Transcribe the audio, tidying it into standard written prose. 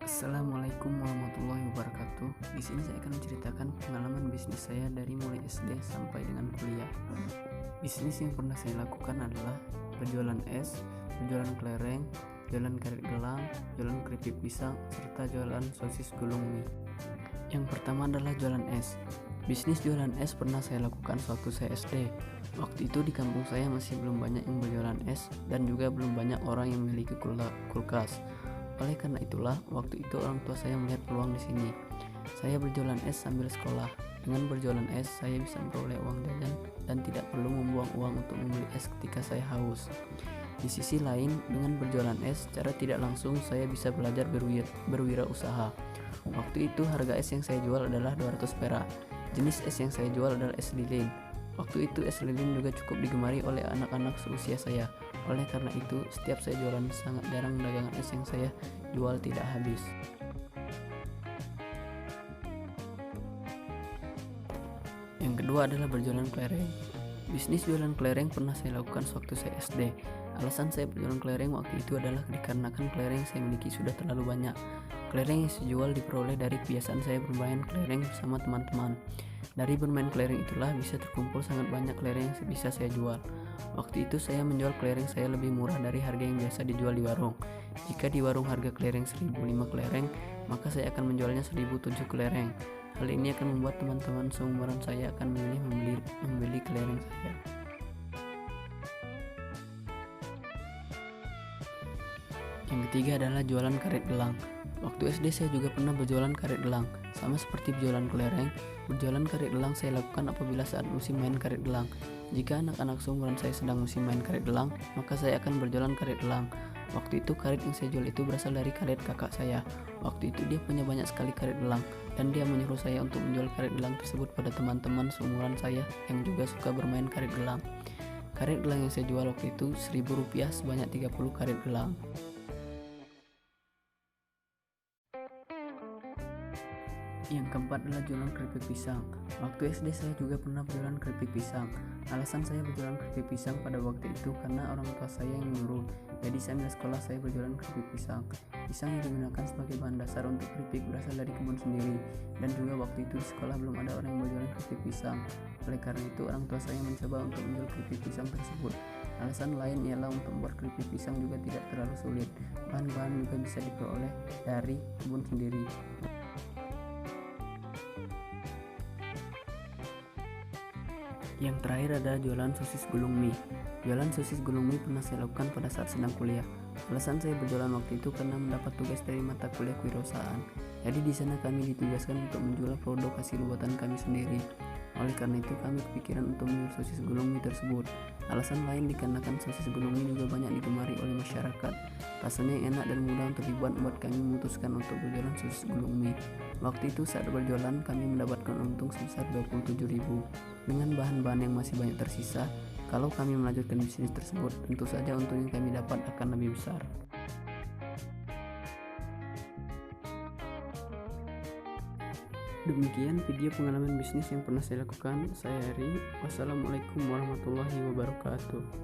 Assalamualaikum warahmatullahi wabarakatuh. Di sini saya akan menceritakan pengalaman bisnis saya dari mulai SD sampai dengan kuliah. Bisnis yang pernah saya lakukan adalah berjualan es, berjualan kelereng, jualan karet gelang, jualan keripik pisang, serta jualan sosis gulung mie. Yang pertama adalah jualan es. Bisnis jualan es pernah saya lakukan sewaktu saya SD. Waktu itu di kampung saya masih belum banyak yang berjualan es dan juga belum banyak orang yang memiliki kulkas. Oleh karena itulah, waktu itu orang tua saya melihat peluang di sini. Saya berjualan es sambil sekolah. Dengan berjualan es, saya bisa memperoleh uang jajan dan tidak perlu membuang uang untuk membeli es ketika saya haus. Di sisi lain, dengan berjualan es, secara tidak langsung saya bisa belajar berwirausaha. Waktu itu harga es yang saya jual adalah 200 perak. Jenis es yang saya jual adalah es lilin. Waktu itu es lilin juga cukup digemari oleh anak-anak seusia saya. Oleh karena itu, setiap saya jualan sangat jarang dagangan es yang saya jual tidak habis. Yang kedua adalah berjualan kelereng. Bisnis jualan kelereng pernah saya lakukan sewaktu saya SD. Alasan saya berjualan kelereng waktu itu adalah dikarenakan kelereng saya miliki sudah terlalu banyak. Kelereng yang saya jual diperoleh dari kebiasaan saya bermain kelereng bersama teman-teman. Dari bermain kelereng itulah bisa terkumpul sangat banyak kelereng yang bisa saya jual. Waktu itu saya menjual kelereng saya lebih murah dari harga yang biasa dijual di warung. Jika di warung harga kelereng 1.005 kelereng, maka saya akan menjualnya 1.007 kelereng. Hal ini akan membuat teman-teman seumuran saya akan membeli kelereng saya. Yang ketiga adalah jualan karet gelang. Waktu SD saya juga pernah berjualan karet gelang. Sama seperti berjualan kelereng, berjualan karet gelang saya lakukan apabila saat musim main karet gelang. Jika anak-anak seumuran saya sedang musim main karet gelang, maka saya akan berjualan karet gelang. Waktu itu karet yang saya jual itu berasal dari karet kakak saya. Waktu itu dia punya banyak sekali karet gelang, dan dia menyuruh saya untuk menjual karet gelang tersebut pada teman-teman seumuran saya yang juga suka bermain karet gelang. Karet gelang yang saya jual waktu itu Rp1.000 sebanyak 30 karet gelang. Yang keempat adalah jualan keripik pisang. Waktu SD saya juga pernah berjualan keripik pisang. Alasan saya berjualan keripik pisang pada waktu itu karena orang tua saya yang menyuruh. Jadi sambil sekolah saya berjualan keripik pisang. Pisang yang digunakan sebagai bahan dasar untuk keripik berasal dari kebun sendiri. Dan juga waktu itu di sekolah belum ada orang yang berjualan keripik pisang. Oleh karena itu orang tua saya mencoba untuk menjual keripik pisang tersebut. Alasan lain ialah untuk membuat keripik pisang juga tidak terlalu sulit. Bahan-bahan juga bisa diperoleh dari kebun sendiri. Yang terakhir adalah jualan sosis gulung mie. Jualan sosis gulung mie pernah saya lakukan pada saat sedang kuliah. Alasan saya berjualan waktu itu karena mendapat tugas dari mata kuliah kewirausahaan. Jadi di sana kami ditugaskan untuk menjual produk hasil buatan kami sendiri. Oleh karena itu kami kepikiran untuk menjual sosis gulung mie tersebut. Alasan lain dikarenakan sosis gulung mie juga banyak digemari oleh masyarakat. Rasanya yang enak dan mudah untuk dibuat membuat kami memutuskan untuk berjualan sosis gulung mie. Waktu itu saat berjualan kami mendapatkan untung sebesar 27.000. Dengan bahan-bahan yang masih banyak tersisa, kalau kami melanjutkan bisnis tersebut, tentu saja untung yang kami dapat akan lebih besar. Demikian video pengalaman bisnis yang pernah saya lakukan. Saya Eri. Wassalamualaikum warahmatullahi wabarakatuh.